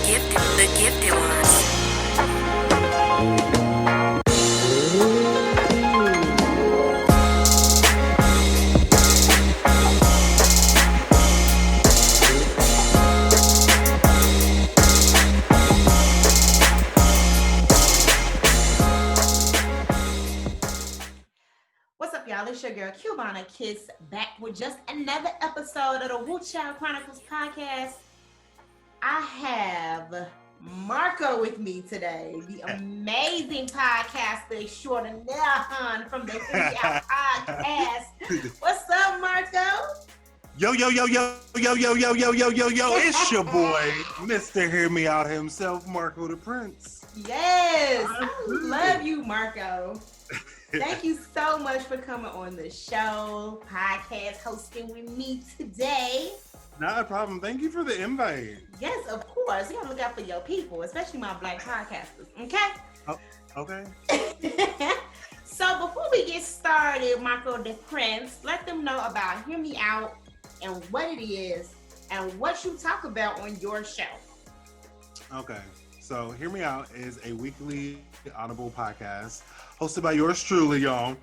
The gifted ones. What's up, y'all? It's your girl, Cubana Kiss, back with just another episode of the 𝒲𝒽𝒾 Chronicles podcast. I have Marco with me today, the amazing podcaster extraordinaire from the 𝒲𝒽𝒏 podcast. What's up, Marco? Yo, it's your boy, Mr. Hear Me Out himself, Marco DePrence. Yes, I love you, Marco. Thank you so much for coming on the show, podcast hosting with me today. Not a problem. Thank you for the invite. Yes, of course. You gotta look out for your people, especially my Black podcasters, okay? Oh, okay. So before we get started, Marco DePrence, let them know about Hear Me Out and what it is and what you talk about on your show. Okay. So Hear Me Out is a weekly audible podcast hosted by yours truly, y'all.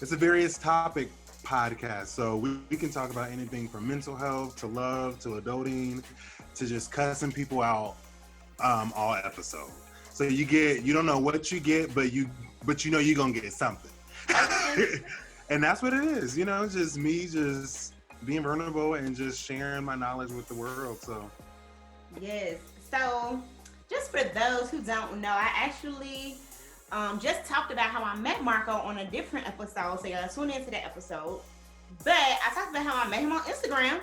It's a various topic podcast. So we can talk about anything from mental health to love to adulting to just cussing people out all episode. So you don't know what you get, but you know you're gonna get something. And that's what it is, just me just being vulnerable and just sharing my knowledge with the world. So yes. So just for those who don't know, I actually just talked about how I met Marco on a different episode, so y'all tune into that episode. But I talked about how I met him on Instagram.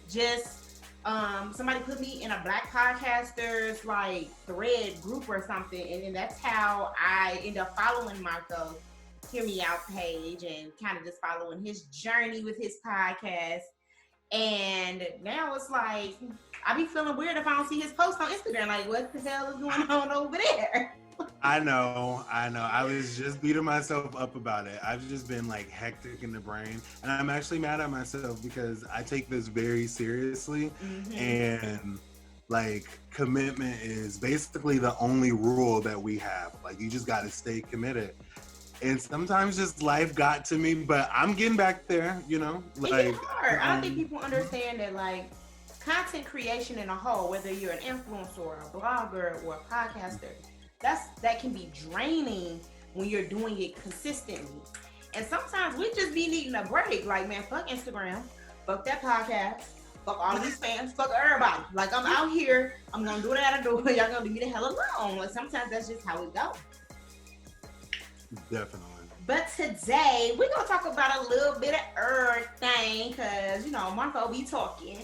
Just somebody put me in a Black podcasters thread group or something, and then that's how I end up following Marco Hear Me Out page and kind of just following his journey with his podcast. And now it's like I be feeling weird if I don't see his post on Instagram. Like, what the hell is going on over there? I know. I was just beating myself up about it. I've just been hectic in the brain, and I'm actually mad at myself because I take this very seriously. And commitment is basically the only rule that we have. You just got to stay committed. And sometimes just life got to me, but I'm getting back there, It's hard. I don't think people understand that content creation in a whole, whether you're an influencer or a blogger or a podcaster, that can be draining when you're doing it consistently. And sometimes we just be needing a break. Man, fuck Instagram, fuck that podcast, fuck all these fans, fuck everybody. I'm out here, I'm gonna do what I gotta do. Y'all gonna leave me the hell alone. Sometimes that's just how it goes. Definitely. But today we're gonna talk about a little bit of everything, because Marco be talking.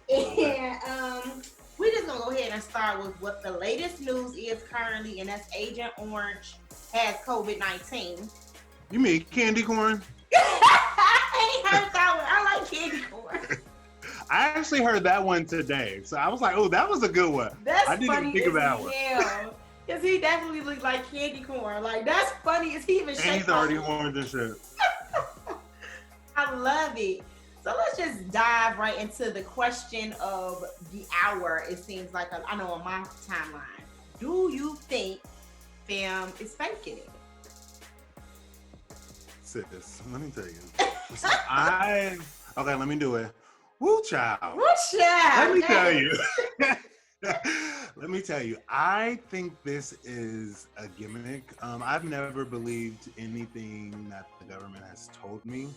And we're just gonna go ahead and start with what the latest news is currently, and that's Agent Orange has COVID-19. You mean candy corn? I ain't heard that one. I like candy corn. I actually heard that one today, so I was like, "Oh, that was a good one." That's I didn't funny even think of that one. Because he definitely looked like candy corn. That's funny. Is he even shaped? And he's already orange and shit. I love it. So let's just dive right into the question of the hour. It seems like, I know on my timeline. Do you think fam is faking it? Sis, let me tell you. So okay, let me do it. Woo child. Woo child. Let me tell you. Let me tell you, I think this is a gimmick. I've never believed anything that the government has told me.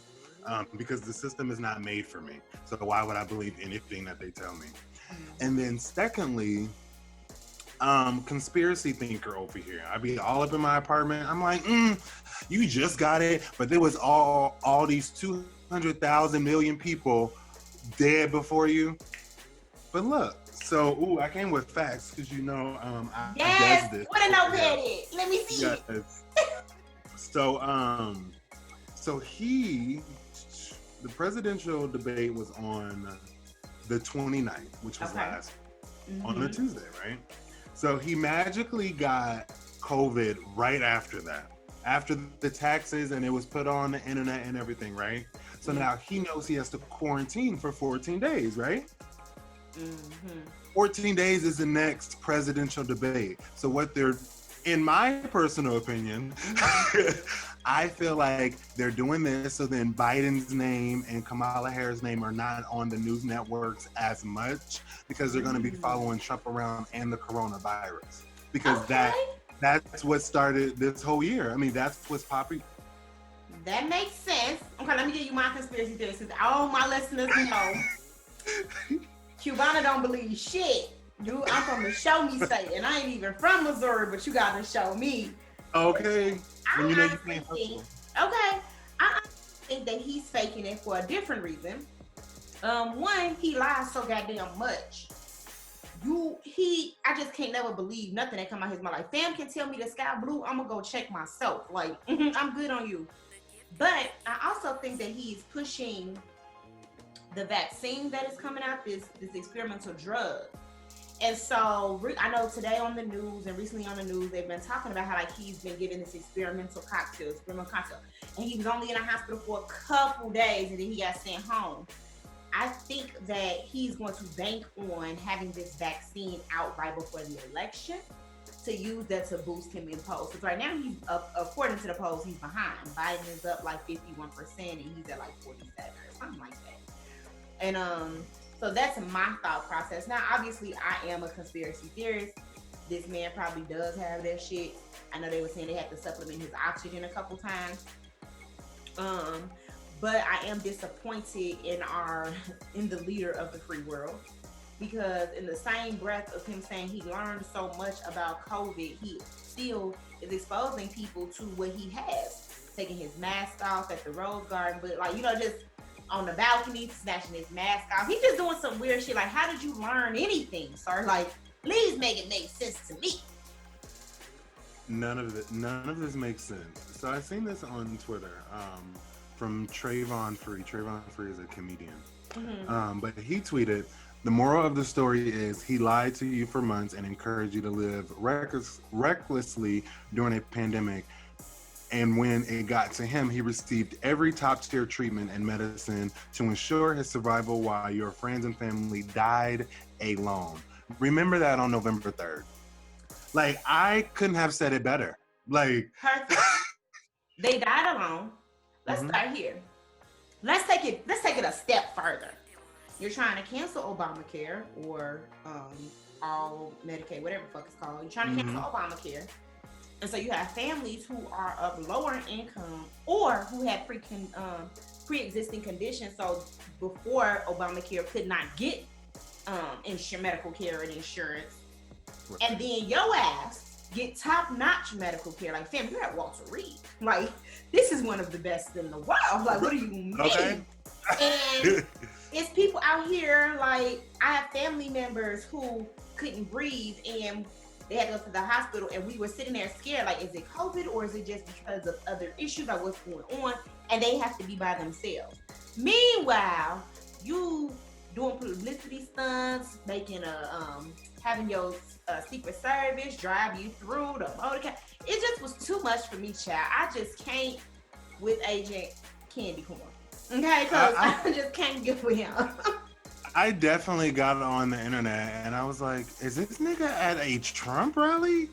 Because the system is not made for me. So why would I believe anything that they tell me? And then secondly, conspiracy thinker over here. I be all up in my apartment. I'm like, you just got it, but there was all these 200,000 million people dead before you. But look, so I came with facts because I yes, does this. What a notepad is. Let me see. Yes. So the presidential debate was on the 29th, which was on a Tuesday, right? So he magically got COVID right after that, after the taxes, and it was put on the internet and everything, right? So now he knows he has to quarantine for 14 days, right? Mm-hmm. 14 days is the next presidential debate. So what they're, in my personal opinion, I feel like they're doing this so then Biden's name and Kamala Harris' name are not on the news networks as much because they're going to be following Trump around and the coronavirus. Because that's what started this whole year. I mean, that's what's popping. That makes sense. Okay, let me give you my conspiracy theory since all my listeners know Cubana don't believe shit. Dude, I'm from the show me state, and I ain't even from Missouri, but you got to show me. Okay. I you know you honestly can't think, I think that he's faking it for a different reason. One, he lies so goddamn much. I just can't never believe nothing that come out his mouth. Like, fam can tell me the sky blue, I'm gonna go check myself. Like, I'm good on you. But I also think that he's pushing the vaccine that is coming out, this experimental drug. And so I know today on the news and recently on the news, they've been talking about how like he's been given this experimental cocktail. And he was only in a hospital for a couple days and then he got sent home. I think that he's going to bank on having this vaccine out right before the election to use that to boost him in polls. Because right now he's up, according to the polls, he's behind. Biden is up like 51% and he's at like 47 or something like that. And so that's my thought process. Now, obviously, I am a conspiracy theorist. This man probably does have that shit. I know they were saying they had to supplement his oxygen a couple times. But I am disappointed in the leader of the free world, because in the same breath of him saying he learned so much about COVID, he still is exposing people to what he has, taking his mask off at the Rose Garden, but like, just on the balcony, snatching his mask off. He's just doing some weird shit. Like, how did you learn anything, sir? Like, please make it make sense to me. None of this makes sense. So I seen this on Twitter from Trayvon Free. Trayvon Free is a comedian. Mm-hmm. But he tweeted, "The moral of the story is he lied to you for months and encouraged you to live recklessly during a pandemic. And when it got to him, he received every top-tier treatment and medicine to ensure his survival while your friends and family died alone." Remember that on November 3rd. Like, I couldn't have said it better. Like, perfect. They died alone. Let's start here. Let's take it a step further. You're trying to cancel Obamacare or all Medicaid, whatever the fuck it's called. You're trying to cancel Obamacare. And so you have families who are of lower income or who have pre-existing conditions. So before Obamacare could not get medical care and insurance. Right. And then your ass get top-notch medical care. Like, fam, you're at Walter Reed. Like, this is one of the best in the world. Like, what do you mean? Okay. And it's people out here, like, I have family members who couldn't breathe and they had to go to the hospital, and we were sitting there scared, like, is it COVID or is it just because of other issues, like what's going on? And they have to be by themselves. Meanwhile, you doing publicity stunts, making having your Secret Service drive you through the motorcade. It just was too much for me, child. I just can't with Agent Candy Corn. Okay, because I just can't get with him. I definitely got on the internet and I was like, is this nigga at a Trump rally?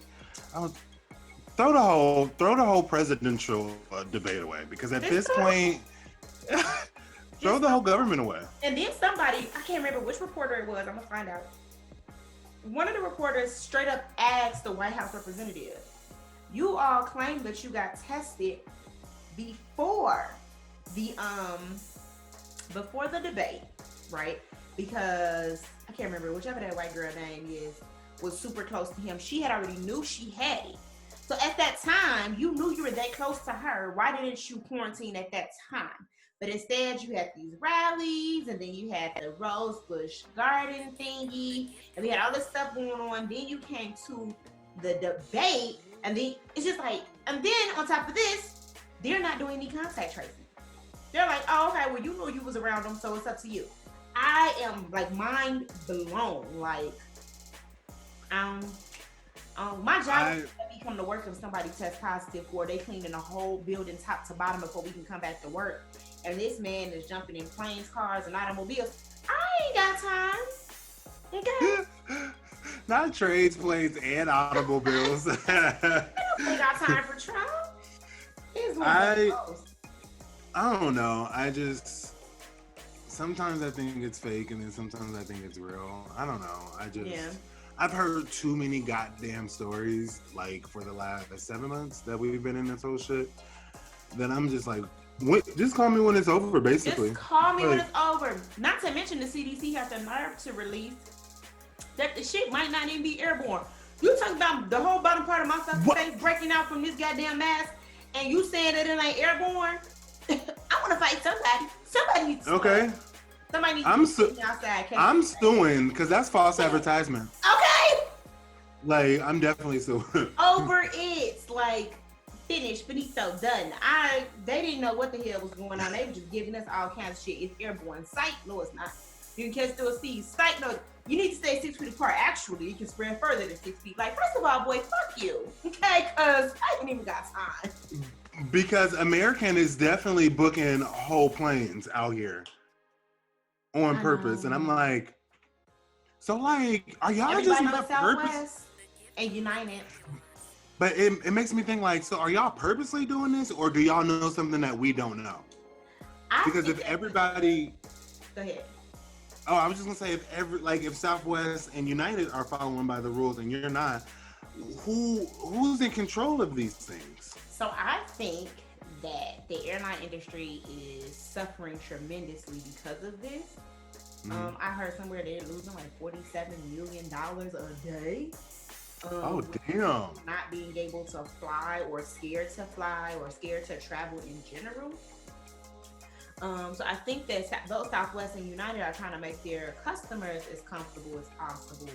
Throw the whole presidential debate away, because at this point, throw the whole government away. And then somebody, I can't remember which reporter it was, I'm gonna find out. One of the reporters straight up asked the White House representative, you all claim that you got tested before the debate, right? Because I can't remember, whichever that white girl name was super close to him. She had already knew she had it. So at that time, you knew you were that close to her. Why didn't you quarantine at that time? But instead, you had these rallies, and then you had the Rosebush Garden thingy, and we had all this stuff going on. Then you came to the debate, and then it's just like, and then on top of this, they're not doing any contact tracing. They're like, oh, okay, well, you knew you was around them, so it's up to you. I am like mind blown. Like, my job is to come to work if somebody tests positive, or they cleaning the whole building top to bottom before we can come back to work. And this man is jumping in planes, cars, and automobiles. I ain't got time. Okay. Not trades, planes, and automobiles. We got time for Trump. I don't know. Sometimes I think it's fake, and then sometimes I think it's real. I don't know. I've heard too many goddamn stories, like for the last 7 months that we've been in this whole shit, that I'm just like, just call me when it's over, basically. Just call me when it's over. Not to mention the CDC has the nerve to release that the shit might not even be airborne. You talking about the whole bottom part of my fucking face breaking out from this goddamn mask, and you saying that it ain't airborne? I want to fight somebody. Somebody needs to okay. Somebody needs to be outside. I'm suing because that's false advertisement. Okay. Like, I'm definitely suing. Over it. Like, finished, finito, done. They didn't know what the hell was going on. They were just giving us all kinds of shit. It's airborne. Psych, no, it's not. You can catch through a seed. Psych, no. You need to stay 6 feet apart. Actually, you can spread further than 6 feet. Like, first of all, boy, fuck you. Okay? Because I ain't even got time. Because American is definitely booking whole planes out here on purpose. And I'm like, so like, are y'all Everybody just knows Southwest and United. But it makes me think like, so are y'all purposely doing this, or do y'all know something that we don't know? Because if everybody, go ahead. Oh, I was just gonna say if Southwest and United are following by the rules and you're not, who's in control of these things? So I think that the airline industry is suffering tremendously because of this. I heard somewhere they're losing like $47 million a day. Oh, damn. Not being able to fly or scared to fly or scared to travel in general. So I think that both Southwest and United are trying to make their customers as comfortable as possible.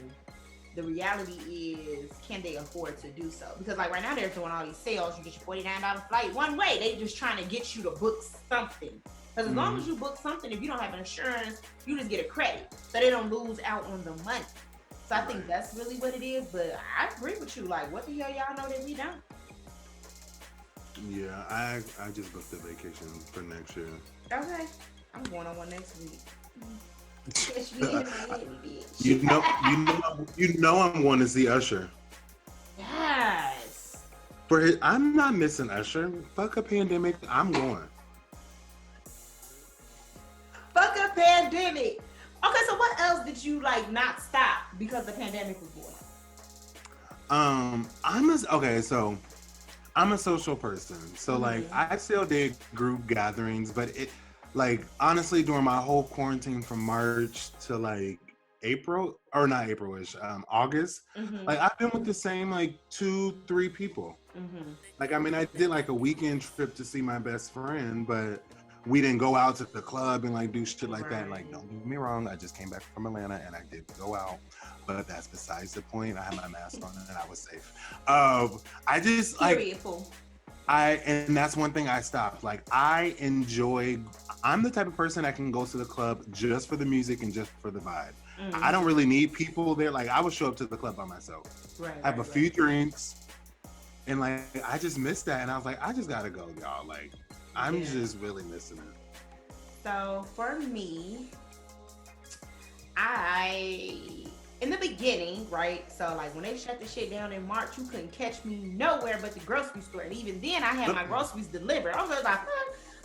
The reality is, can they afford to do so? Because like right now they're doing all these sales. You get your $49 flight one way. They just trying to get you to book something. Because as long as you book something, if you don't have insurance, you just get a credit. So they don't lose out on the money. So I think that's really what it is. But I agree with you. Like, what the hell y'all know that we don't? Yeah, I just booked a vacation for next year. Okay. I'm going on one next week. You know I'm going to see Usher. Yes. I'm not missing Usher. Fuck a pandemic. I'm going. Fuck a pandemic. Okay, so what else did you like not stop because the pandemic was going on? I'm a social person. So like I still did group gatherings, but it like honestly during my whole quarantine from March to like April, or not April-ish, August, like I've been with the same like 2-3 people. Like I mean I did like a weekend trip to see my best friend, but we didn't go out to the club and like do shit like that. Like, don't get me wrong, I just came back from Atlanta and I did go out, but that's besides the point. I had my mask on and I was safe. I just like, and that's one thing I stopped. Like, I'm the type of person that can go to the club just for the music and just for the vibe. I don't really need people there. Like, I would show up to the club by myself. Have a few drinks, and like, I just missed that. And I was like, I just gotta go, y'all. Like, I'm just really missing it. So for me, in the beginning, right? So like when they shut the shit down in March, you couldn't catch me nowhere but the grocery store. And even then I had my groceries delivered. I was like,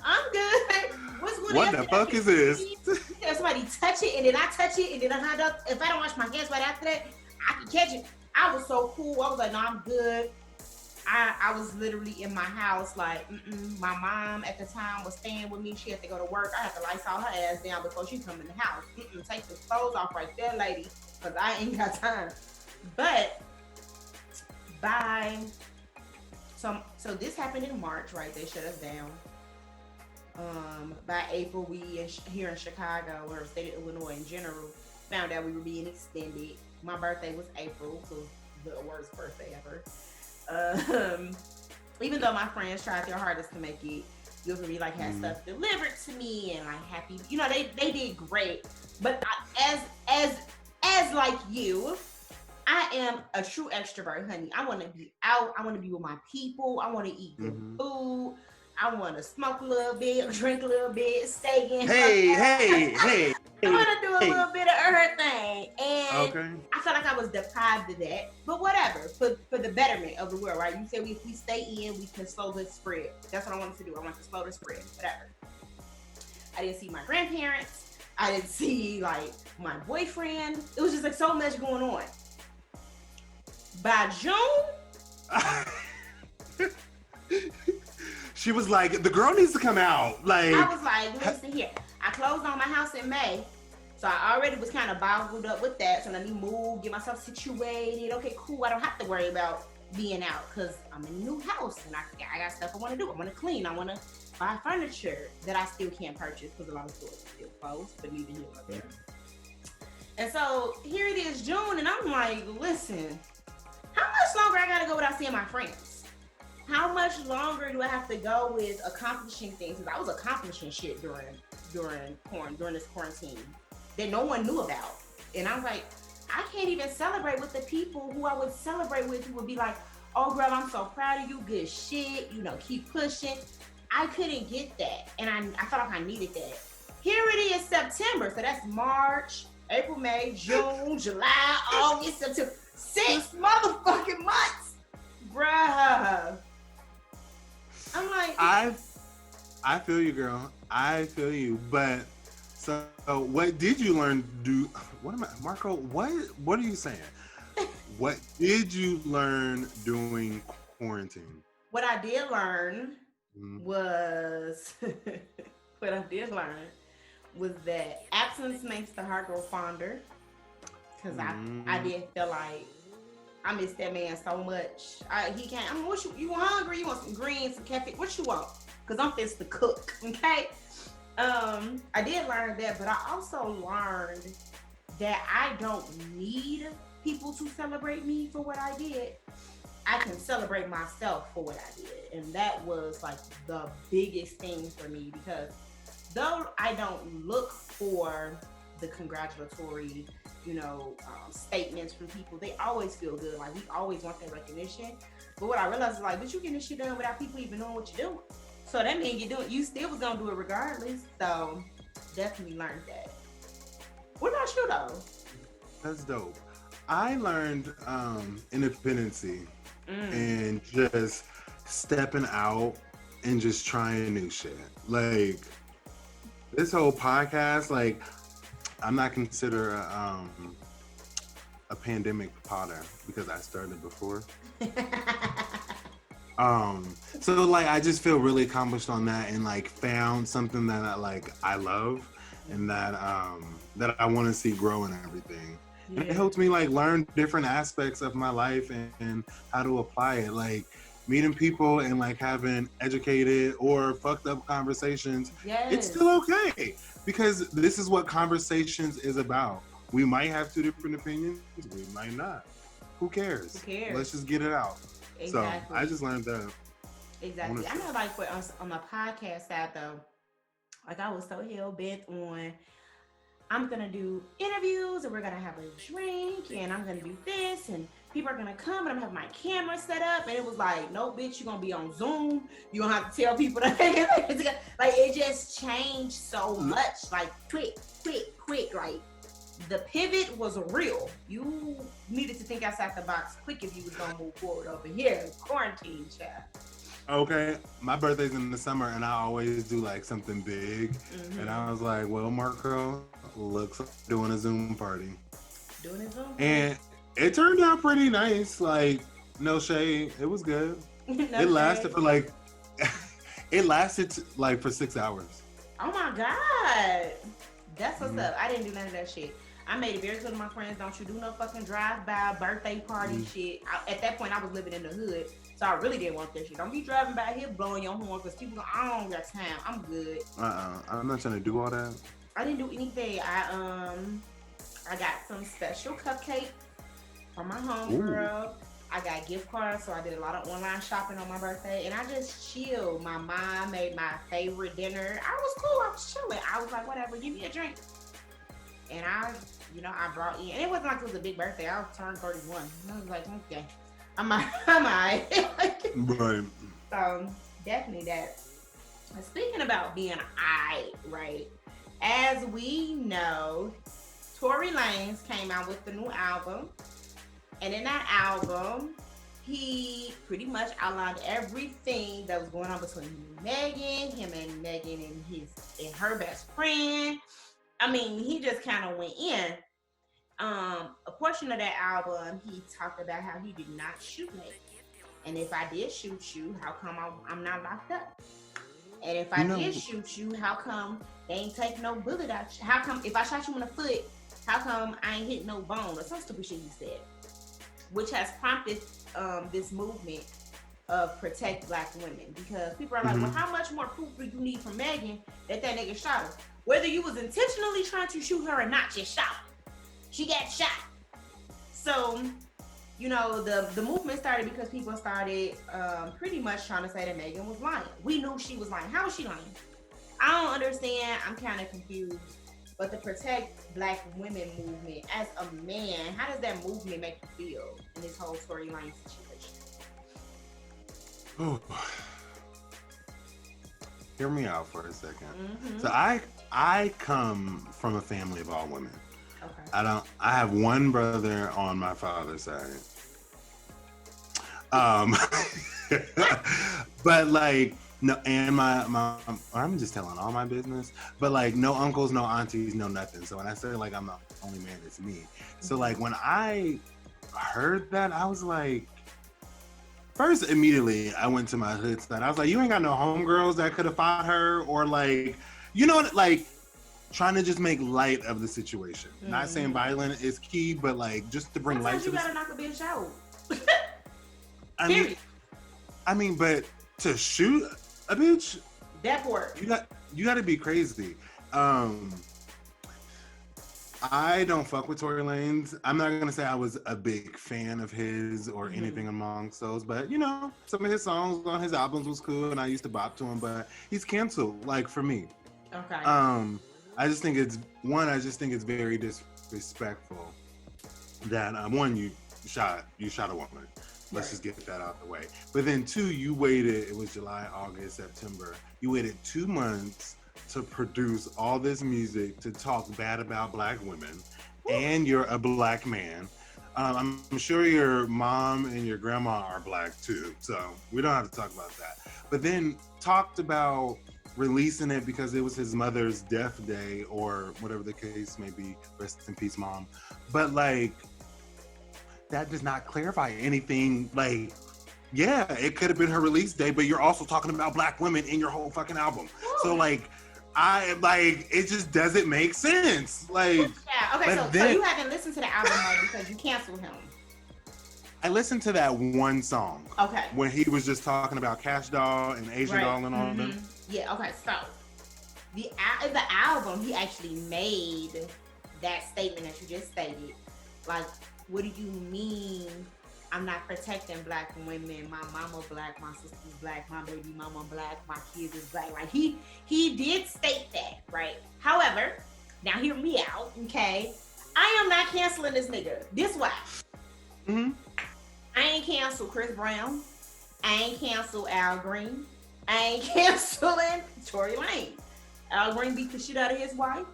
I'm good. What's going on? What the fuck is this? Somebody touch it and then I touch it and then if I don't wash my hands right after that, I can catch it. I was so cool. I was like, no, I'm good. I was literally in my house, like, my mom at the time was staying with me. She had to go to work. I had to Lysol her ass down before she come in the house. Take the clothes off right there, lady, because I ain't got time. But so this happened in March, right? They shut us down. By April, we here in Chicago, or the state of Illinois in general, found out we were being extended. My birthday was April, so the worst birthday ever. Even though my friends tried their hardest to make it good for me, like had stuff delivered to me and like happy, they did great. But as like you, I am a true extrovert, honey. I want to be out. I want to be with my people. I want to eat good food. I want to smoke a little bit, drink a little bit, stay in. Hey. I want to do a little bit of everything. And I felt like I was deprived of that, but whatever, for the betterment of the world, right? You said if we stay in, we can slow the spread. That's what I wanted to do. I wanted to slow the spread, whatever. I didn't see my grandparents. I didn't see like my boyfriend. It was just like so much going on. By June, she was like, the girl needs to come out. Like, I was like, listen here. I closed on my house in May. So I already was kind of boggled up with that. So let me move, get myself situated. Okay, cool. I don't have to worry about being out because I'm in a new house and I got stuff I want to do. I want to clean. I want to buy furniture that I still can't purchase because a lot of stores are still closed, but even here up there. And so here it is, June, and I'm like, listen, how much longer I got to go without seeing my friends? How much longer do I have to go with accomplishing things? Because I was accomplishing shit during this quarantine that no one knew about. And I was like, I can't even celebrate with the people who I would celebrate with, who would be like, oh girl, I'm so proud of you, good shit, you know, keep pushing. I couldn't get that. And I felt like I needed that. Here it is, September. So that's March, April, May, June, July, August, September. 6 motherfucking months. Bruh. I'm like, I feel you, girl. I feel you. But so what did you learn to do? What am I, Marco? What are you saying? What did you learn during quarantine? What I did learn was that absence makes the heart grow fonder. Cause I did feel like I miss that man so much. He can't. I mean, what you hungry? You want some greens, some cafe? What you want? Cause I'm fixed to cook. Okay. I did learn that, but I also learned that I don't need people to celebrate me for what I did. I can celebrate myself for what I did. And that was like the biggest thing for me, because though I don't look for the congratulatory, statements from people, they always feel good. Like, we always want that recognition. But what I realized is like, but you getting this shit done without people even knowing what you're doing. So that means you still was gonna do it regardless. So definitely learned that. What about you though? That's dope. I learned independency and just stepping out and just trying new shit. Like, this whole podcast, like, I'm not considered a pandemic potter because I started before. So like, I just feel really accomplished on that, and like found something that I love and that I want to see grow and everything. Yeah. And it helped me like learn different aspects of my life and how to apply it. Like, meeting people and like having educated or fucked up conversations. Yes. It's still okay, because this is what conversations is about. We might have two different opinions, we might not. Who cares? Let's just get it out. Exactly. So I just learned that. Exactly. I know, like, on the podcast side though, like, I was so hell bent on, I'm gonna do interviews and we're gonna have a drink and I'm gonna do this and people are gonna come and I'm gonna have my camera set up, and it was like, no, bitch, you're gonna be on Zoom. You're gonna have to tell people that like, it just changed so much. Like, quick. Like, the pivot was real. You needed to think outside the box quick if you was gonna move forward over here. Quarantine, child. Okay, my birthday's in the summer and I always do like something big. And I was like, well, Marco, looks like doing a Zoom party. And it turned out pretty nice. Like, no shade, it was good. It lasted for like, for 6 hours. Oh my God. That's what's up. I didn't do none of that shit. I made it very clear to my friends, don't you do no fucking drive-by birthday party shit. At that point, I was living in the hood, so I really didn't want that shit. Don't be driving by here blowing your horn, because people go, I don't got time. I'm good. I'm not trying to do all that. I didn't do anything. I got some special cupcake from my homegirl. I got gift cards, so I did a lot of online shopping on my birthday, and I just chilled. My mom made my favorite dinner. I was cool. I was chilling. I was like, whatever, give me a drink. And I brought in, and it wasn't like it was a big birthday. I was turned 31. And I was like, okay, I'm all right. Right. So definitely that. Speaking about being right? As we know, Tory Lanez came out with the new album, and in that album, he pretty much outlined everything that was going on between him and Megan and her best friend. I mean, he just kind of went in. A portion of that album, he talked about how he did not shoot Megan, and if I did shoot you, how come I'm not locked up? And if I did shoot you, how come they ain't take no bullet out you? How come if I shot you in the foot, how come I ain't hit no bone? Or some stupid shit he said, which has prompted this movement of protect Black women, because people are like, well, how much more proof do you need from Megan that nigga shot her? Whether you was intentionally trying to shoot her or not, you shot her. She got shot. So, you know, the movement started because people started pretty much trying to say that Megan was lying. We knew she was lying. How was she lying? I don't understand. I'm kind of confused. But the Protect Black Women movement, as a man, how does that movement make you feel in this whole storyline situation? Oh. Hear me out for a second. So I come from a family of all women. Okay. I have one brother on my father's side. But like, no, and my I'm just telling all my business, but like no uncles, no aunties, no nothing. So when I say like I'm the only man, it's me. So like when I heard that, I was like, first immediately I went to my hood side. I was like, you ain't got no homegirls that could have fought her, or like, you know, like trying to just make light of the situation. Not saying violent is key, but like just to bring light to you gotta knock a bitch out. I mean, but to shoot a bitch, that part. You got to be crazy. I don't fuck with Tory Lanez. I'm not gonna say I was a big fan of his or anything amongst those, but you know, some of his songs on his albums was cool, and I used to bop to him. But he's canceled, like for me. Okay. I just think it's very disrespectful that one, you shot a woman. Let's just get that out of the way. But then two, you waited, it was July, August, September. You waited 2 months to produce all this music to talk bad about Black women. And you're a Black man. I'm sure your mom and your grandma are Black too. So we don't have to talk about that. But then talked about releasing it because it was his mother's death day or whatever the case may be. Rest in peace, Mom. But like, that does not clarify anything. Like, yeah, it could have been her release day, but you're also talking about Black women in your whole fucking album. Ooh. So like, it just doesn't make sense. Like, yeah, okay, so you haven't listened to the album though because you canceled him. I listened to that one song. Okay. When he was just talking about Cash Doll and Asian Doll and all of them. Yeah, okay, so the album, he actually made that statement that you just stated. Like, what do you mean I'm not protecting Black women? My mama Black, my sister's Black, my baby mama Black, my kids is Black. Like he did state that, right? However, now hear me out, okay? I am not canceling this nigga. This why. I ain't cancel Chris Brown. I ain't cancel Al Green. I ain't canceling Tory Lanez. Al Green beat the shit out of his wife.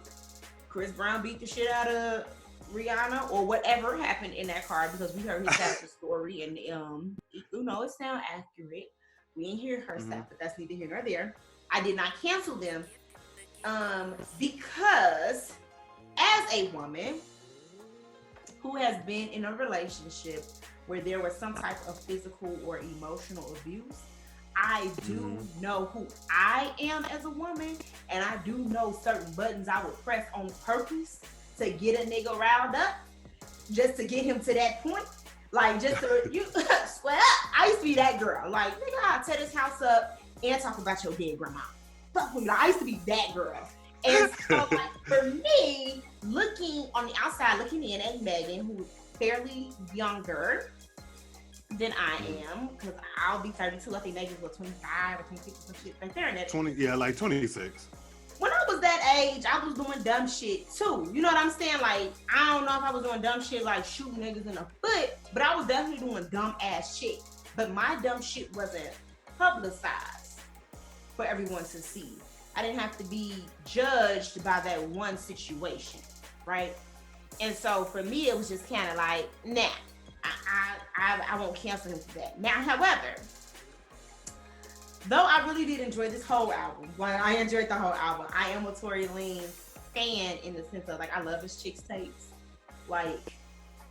Chris Brown beat the shit out of Rihanna or whatever happened in that car, because we heard his side of the story, and you know, it sound accurate. We didn't hear her side, but that's neither here nor there. I did not cancel them because as a woman who has been in a relationship where there was some type of physical or emotional abuse, I do know who I am as a woman, and I do know certain buttons I would press on purpose to get a nigga riled up, just to get him to that point. Like, just to, swear up. I used to be that girl. Like, nigga, I'll tear this house up and talk about your dead grandma. Fuck me. Like, I used to be that girl. And so, like, for me, looking on the outside, looking in at Megan, who's fairly younger than I am, because I'll be 32. I think Megan's 25 or 26 or some shit. Like, they're in that 20, yeah, like 26. When I was that age, I was doing dumb shit too. You know what I'm saying? Like, I don't know if I was doing dumb shit like shooting niggas in the foot, but I was definitely doing dumb ass shit. But my dumb shit wasn't publicized for everyone to see. I didn't have to be judged by that one situation, right? And so for me, it was just kind of like, nah, I won't cancel him for that. Now, however, though I really did enjoy this whole album, well, I enjoyed the whole album. I am a Tory Lanez fan in the sense of like I love his Chicks tapes. Like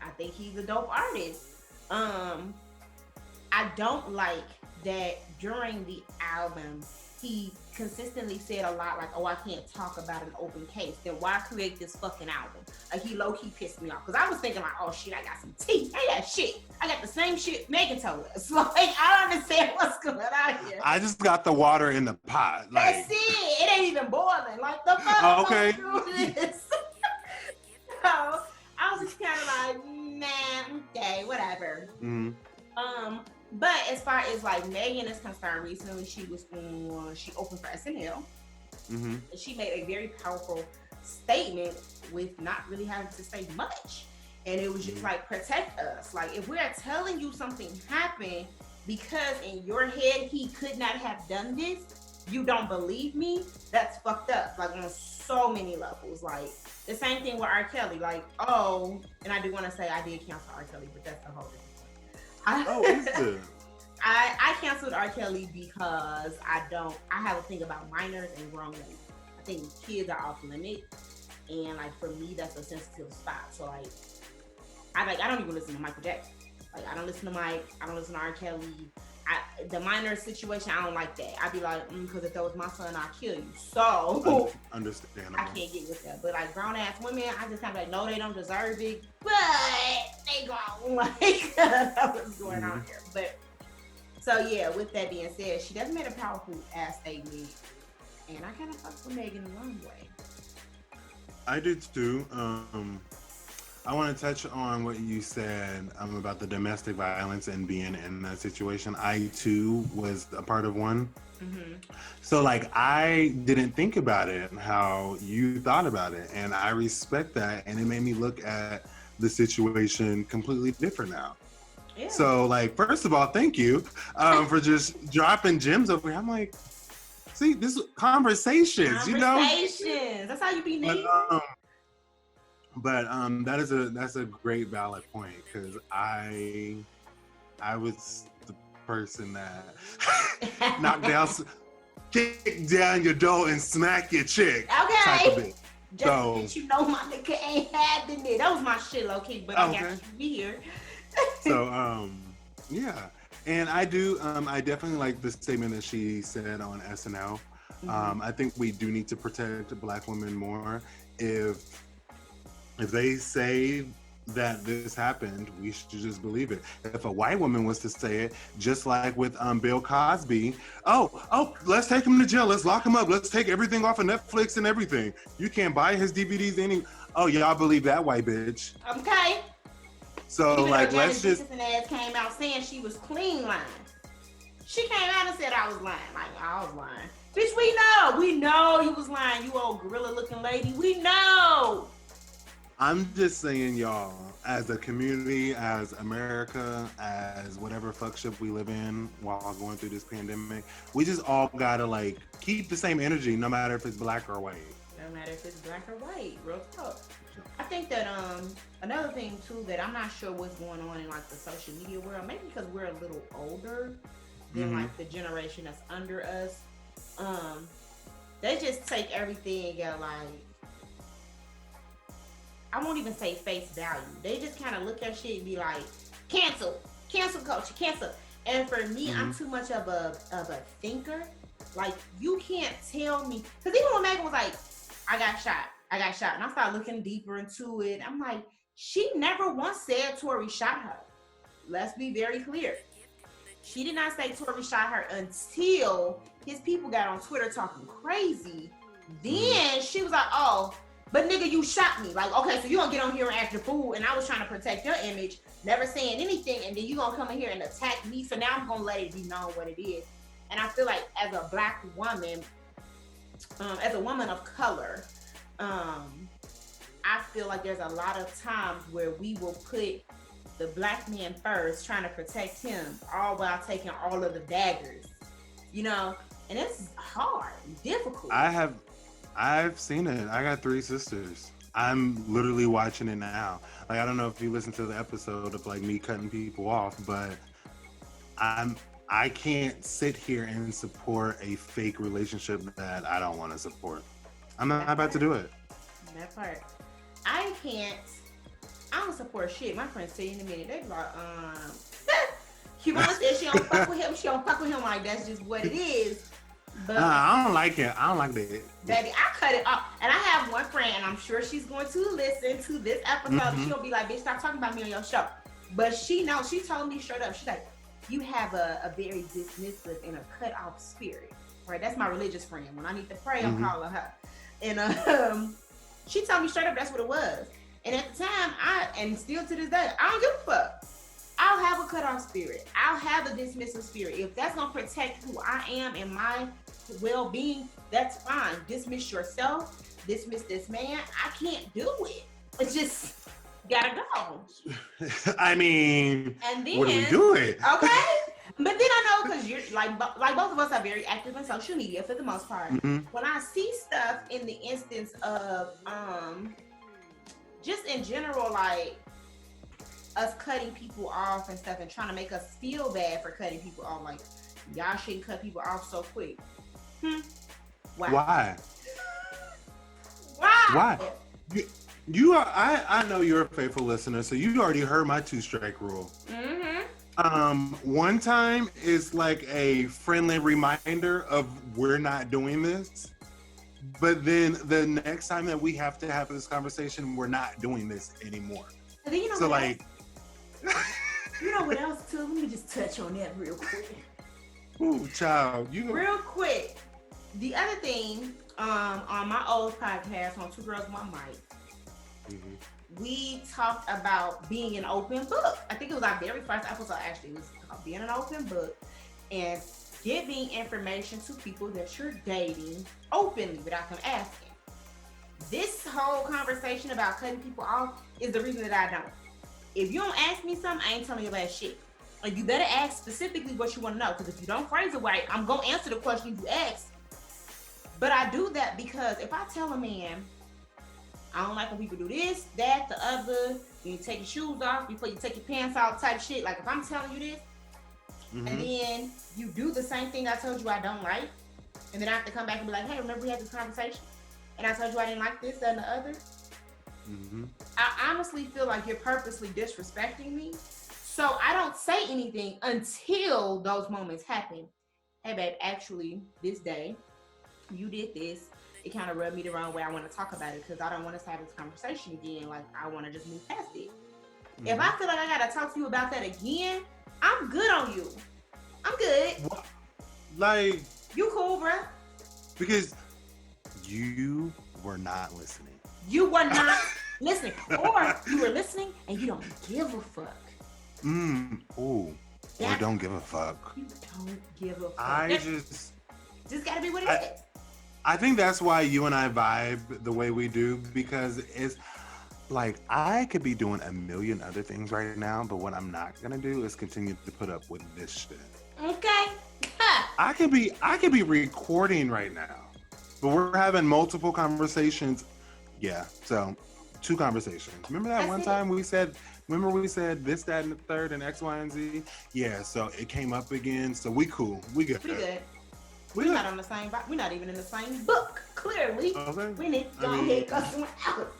I think he's a dope artist. I don't like that during the album he consistently said a lot like, oh, I can't talk about an open case. Then why create this fucking album? Like he low-key pissed me off. Cause I was thinking like, oh shit, I got some tea. I got shit. I got the same shit Megan told us. Like, I don't understand what's going on here. I just got the water in the pot. Like, that's it. It ain't even boiling. Like the fuck okay. do this? So I was just kind of like, nah, okay, whatever. Mm-hmm. But as far as like Megan is concerned, recently she opened for SNL. Mm-hmm. And she made a very powerful statement with not really having to say much. And it was just like, protect us. Like if we're telling you something happened because in your head he could not have done this, you don't believe me, that's fucked up. Like on so many levels. Like the same thing with R. Kelly. Like, oh, and I do want to say I did cancel R. Kelly, but that's the whole different thing. I canceled R. Kelly because I have a thing about minors and grown women. I think kids are off limit, and like for me, that's a sensitive spot. So like, I don't even listen to Michael Jackson. Like I don't listen to Mike. I don't listen to R. Kelly. The minor situation, I don't like that. I'd be like, because if that was my son, I'd kill you. So understandable. I can't get with that. But like grown ass women, I just kind of like, no, they don't deserve it, but they grown. Like that's what's going on here. But so yeah, with that being said, she does made a powerful ass statement, and I kind of fucked with Megan the wrong way. I did too. I want to touch on what you said about the domestic violence and being in that situation. I too was a part of one. Mm-hmm. So like I didn't think about it how you thought about it, and I respect that, and it made me look at the situation completely different now. Yeah. So like, first of all, thank you for just dropping gems over here. I'm like, see, this is conversations, you know? Conversations. That's how you be needing. But that's a great valid point, because I was the person that knocked down, kick down your door and smack your chick. Okay. Type of it. Just so, that you know my nigga ain't having it. That was my shit, low key, but I got you here. So yeah, and I do I definitely like the statement that she said on SNL. I think we do need to protect Black women more. If they say that this happened, we should just believe it. If a white woman was to say it, just like with Bill Cosby, oh, let's take him to jail, let's lock him up, let's take everything off of Netflix and everything. You can't buy his DVDs oh, y'all believe that white bitch. Okay. So even like, Janet let's just. ass came out saying she was clean lying. She came out and said I was lying. Like I was lying. Bitch, we know you was lying. You old gorilla looking lady. We know. I'm just saying, y'all, as a community, as America, as whatever fuck ship we live in while going through this pandemic, we just all gotta like keep the same energy, no matter if it's black or white. No matter if it's black or white, real talk. I think that another thing too that I'm not sure what's going on in like the social media world, maybe because we're a little older than like the generation that's under us. They just take everything at like, I won't even say face value. They just kind of look at shit and be like, cancel culture, cancel. And for me, I'm too much of a thinker. Like you can't tell me, because even when Megan was like, I got shot, and I started looking deeper into it. I'm like, she never once said Tory shot her. Let's be very clear. She did not say Tory shot her until his people got on Twitter talking crazy. Then she was like, oh, but nigga, you shot me. Like, okay, so you gonna get on here and act a fool, and I was trying to protect your image, never saying anything, and then you gonna come in here and attack me, so now I'm gonna let it be known what it is. And I feel like as a black woman, as a woman of color, I feel like there's a lot of times where we will put the black man first, trying to protect him, all while taking all of the daggers, you know? And it's hard, difficult. I've seen it. I got 3 sisters. I'm literally watching it now. Like, I don't know if you listened to the episode of like me cutting people off, but I can't sit here and support a fake relationship that I don't want to support. I'm not about to do it. That part. I can't. I don't support shit. My friends say in a minute, they be like, Cubana said she don't fuck with him. She don't fuck with him. Like, that's just what it is. But I don't like it. I don't like that. Baby, I cut it off. And I have one friend, and I'm sure she's going to listen to this episode. Mm-hmm. She'll be like, bitch, stop talking about me on your show. But she knows. She told me straight up. She's like, you have a very dismissive and a cut off spirit. Right? That's my religious friend. When I need to pray, I'm calling her. And she told me straight up that's what it was. And at the time, and still to this day, I don't give a fuck. I'll have a cut off spirit. I'll have a dismissive spirit. If that's gonna protect who I am and my well-being, that's fine. Dismiss yourself. Dismiss this man. I can't do it. It's just gotta go. I mean, and then, what do we do it? Okay. But then I know, because you're like both of us are very active on social media for the most part. Mm-hmm. When I see stuff in the instance of just in general, like us cutting people off and stuff and trying to make us feel bad for cutting people off, like y'all shouldn't cut people off so quick. Why? Why? You are. I know you're a faithful listener, so you already heard my 2-strike rule. One time is like a friendly reminder of we're not doing this, but then the next time that we have to have this conversation, we're not doing this anymore. And then you know so what like, you know what else too? Let me just touch on that real quick. Ooh, child, real quick. The other thing, on my old podcast on Two Girls One Mic, we talked about being an open book. I think it was our very first episode, actually. It was called being an open book and giving information to people that you're dating openly without them asking. This whole conversation about cutting people off is the reason that I don't. If you don't ask me something, I ain't telling you about shit. Like, you better ask specifically what you want to know, because if you don't phrase it right, I'm going to answer the question you asked. But I do that because if I tell a man, I don't like when people do this, that, the other, you take your shoes off before you take your pants off type shit. Like, if I'm telling you this, and then you do the same thing I told you I don't like, and then I have to come back and be like, hey, remember we had this conversation? And I told you I didn't like this, that, and the other? I honestly feel like you're purposely disrespecting me. So I don't say anything until those moments happen. Hey, babe, actually, this day, you did this. It kind of rubbed me the wrong way. I want to talk about it because I don't want us to have this conversation again. Like, I want to just move past it. If I feel like I got to talk to you about that again, I'm good on you. I'm good. What? Like, you cool, bruh. Because you were not listening. You were not listening. Or you were listening and you don't give a fuck. Ooh. Or don't give a fuck. You don't give a fuck. I just gotta be what it is. I think that's why you and I vibe the way we do, because it's like I could be doing a million other things right now, but what I'm not gonna do is continue to put up with this shit. Okay. I could be recording right now, but we're having multiple conversations. Yeah, so 2 conversations. Remember that one time we said this, that, and the third, and X, Y, and Z? Yeah, so it came up again. So we cool. We good. Pretty good. We're not on the same. We're not even in the same book. Clearly, we need to go ahead and cut someone out.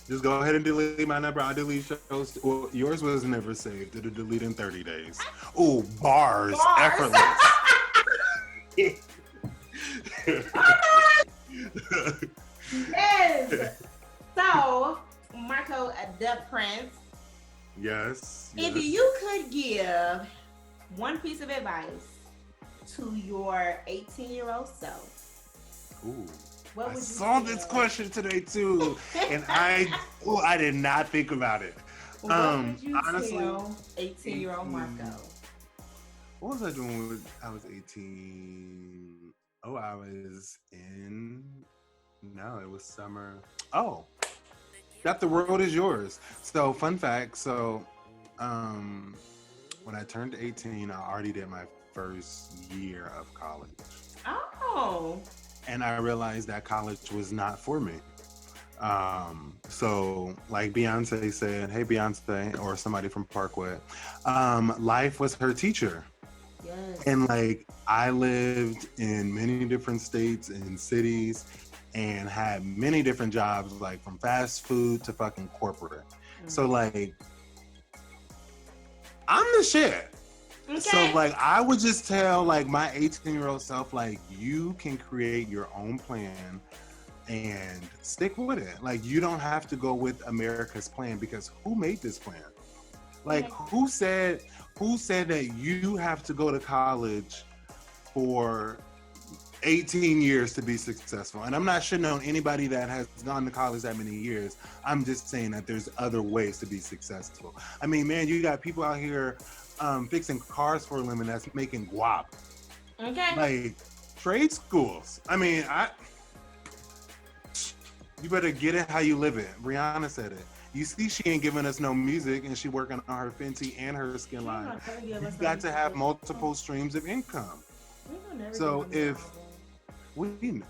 Just go ahead and delete my number. I'll delete shows. Well, yours was never saved. It'll delete in 30 days. Ooh, bars. Effortless. Yes. So, Marco DePrence. Yes. If you could give one piece of advice to your 18-year-old self, what would you saw this question today too, and I did not think about it. What would you tell 18-year-old Marco? What was I doing when I was 18? Oh, I was it was summer. Oh, that the world is yours. So, fun fact. So, when I turned 18, I already did my first year of college. Oh. And I realized that college was not for me. So like Beyonce said, hey Beyonce, or somebody from Parkwood, life was her teacher. Yes. And like I lived in many different states and cities and had many different jobs, like from fast food to fucking corporate. So like I'm the shit. Okay. So like I would just tell like my 18-year-old self, like, you can create your own plan and stick with it. Like you don't have to go with America's plan, because who made this plan? Like who said that you have to go to college for 18 years to be successful? And I'm not shitting on anybody that has gone to college that many years. I'm just saying that there's other ways to be successful. I mean, man, you got people out here fixing cars for a living that's making guap. Okay. Like trade schools. I mean, you better get it how you live it. Rihanna said it. You see, she ain't giving us no music, and she working on her Fenty and her skin line. You got to have multiple streams of income. So if we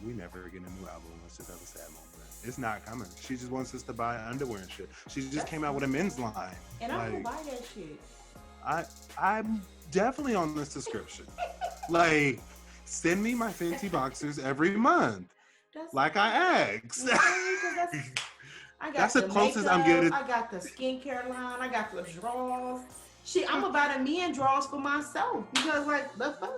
never get a new album. Let's just have a sad moment. It's not coming. She just wants us to buy underwear and shit. She just came out with a men's line. And I'm gonna buy that shit. I'm definitely on this subscription. Like, send me my Fenty boxers every month. Like I asked. That's the closest I'm getting. I got the skincare line. I got the drawers. I'm about a men drawers for myself, because like the fuck.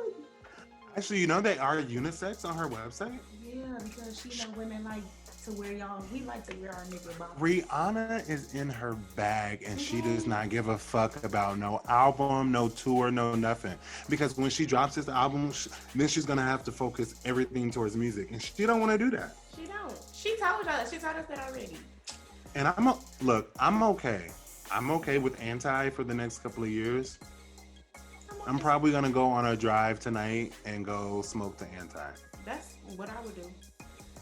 Actually, you know they are unisex on her website. Yeah, because she know women like to wear y'all. We like to wear our nigga boxers. Rihanna is in her bag, and she does not give a fuck about no album, no tour, no nothing. Because when she drops this album, then she's gonna have to focus everything towards music, and she don't want to do that. She don't. She told y'all that. She told us that already. And I'm okay. I'm okay with Anti for the next couple of years. I'm probably gonna go on a drive tonight and go smoke to Anti. That's what I would do.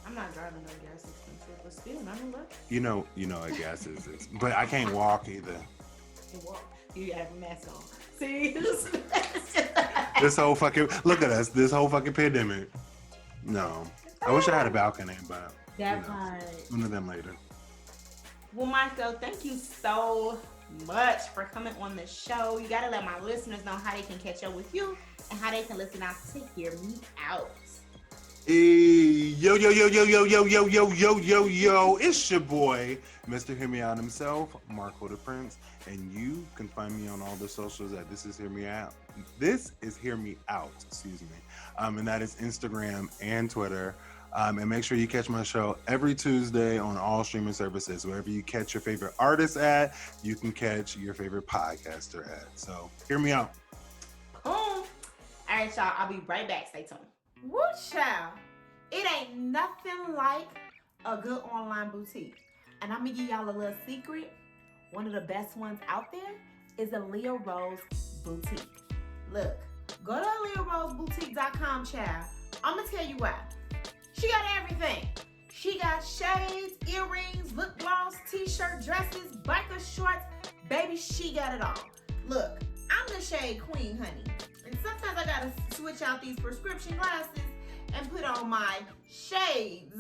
I'm not driving no gas expensive, but still, nonetheless. You know, a gas is, but I can't walk either. You walk. You have a mask on. See, this whole fucking look at us. This whole fucking pandemic. No, I wish I had a balcony, but that part. One of them later. Well, Marco, thank you so much for coming on the show. You gotta let my listeners know how they can catch up with you and how they can listen out to Hear Me Out. Yo, it's your boy, Mr. Hear Me Out himself, Marco DePrence, and you can find me on all the socials at This Is Hear Me Out. This is Hear Me Out, excuse me. And that is Instagram and Twitter. And make sure you catch my show every Tuesday on all streaming services. Wherever you catch your favorite artist at, you can catch your favorite podcaster at. So, hear me out. Boom. All right, y'all. I'll be right back. Stay tuned. Woo, child. It ain't nothing like a good online boutique. And I'm going to give y'all a little secret. One of the best ones out there is Aaliyah Rose Boutique. Look, go to AleahRoseBoutique.com, child. I'm going to tell you why. She got everything. She got shades, earrings, lip gloss, t-shirt, dresses, biker shorts. Baby, she got it all. Look, I'm the shade queen, honey. And sometimes I gotta switch out these prescription glasses and put on my shades